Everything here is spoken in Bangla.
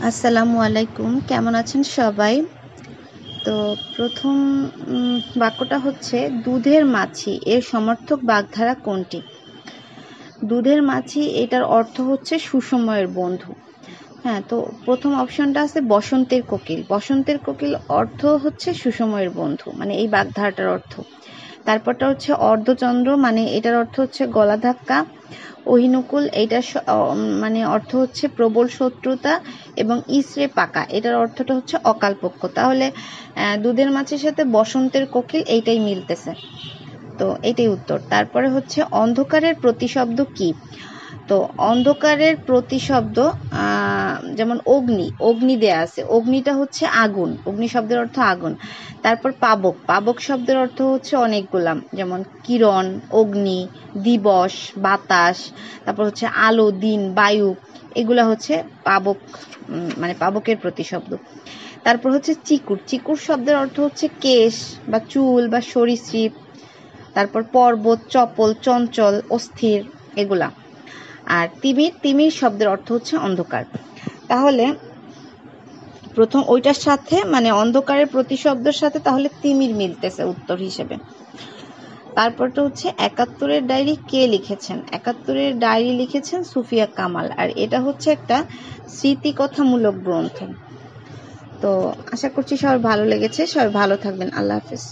আসসালামু আলাইকুম, কেমন আছেন সবাই? তো প্রথম বাক্যটা হচ্ছে দুধের মাছি এর সমর্থক বাগধারা কোনটি? দুধের মাছি এটার অর্থ হচ্ছে সুসময়ের বন্ধু। হ্যাঁ, তো প্রথম অপশনটা আছে বসন্তের কোকিল। বসন্তের কোকিল অর্থ হচ্ছে সুসময়ের বন্ধু, মানে এই বাগধারাটার অর্থ। তারপরটা হচ্ছে অর্ধচন্দ্র, মানে এটার অর্থ হচ্ছে গলা ধাক্কা। অহিনুকুল এইটার মানে অর্থ হচ্ছে প্রবল শত্রুতা। এবং ইসরে পাকা এটার অর্থটা হচ্ছে অকালপক্ষ। তাহলে দুধের মাছের সাথে বসন্তের কোকিল এইটাই মিলতেছে, তো এটাই উত্তর। তারপরে হচ্ছে অন্ধকারের প্রতিশব্দ কি? তো অন্ধকারের প্রতিশব্দ যেমন অগ্নি, অগ্নি দেয়া আছে, অগ্নিটা হচ্ছে আগুন, অগ্নি শব্দের অর্থ আগুন। তারপর পাবক, পাবক শব্দের অর্থ হচ্ছে অনেকগুলা, যেমন কিরণ, অগ্নি, দিবস, বাতাস, তারপর হচ্ছে আলো, দিন, বায়ু, এগুলা হচ্ছে পাবক, মানে পাবকের প্রতিশব্দ। তারপর হচ্ছে চিকুর, চিকুর শব্দের অর্থ হচ্ছে কেশ বা চুল বা সরীসৃপ। তারপর পর্বত, চপল, চঞ্চল, অস্থির, এগুলা। আর তিমির, তিমির শব্দের অর্থ হচ্ছে অন্ধকার। তাহলে প্রথম ওইটার সাথে, মানে অন্ধকারের প্রতিশব্দের সাথে তাহলে তিমির মিলতেছে উত্তর হিসেবে। তারপরটা হচ্ছে ৭১-এর ডায়েরি কে লিখেছেন? ৭১-এর ডায়েরি লিখেছেন সুফিয়া কামাল, আর এটা হচ্ছে একটা স্মৃতিকথামূলক গ্রন্থ। তো আশা করছি সবার ভালো লেগেছে। সবাই ভালো থাকবেন। আল্লাহ হাফেজ।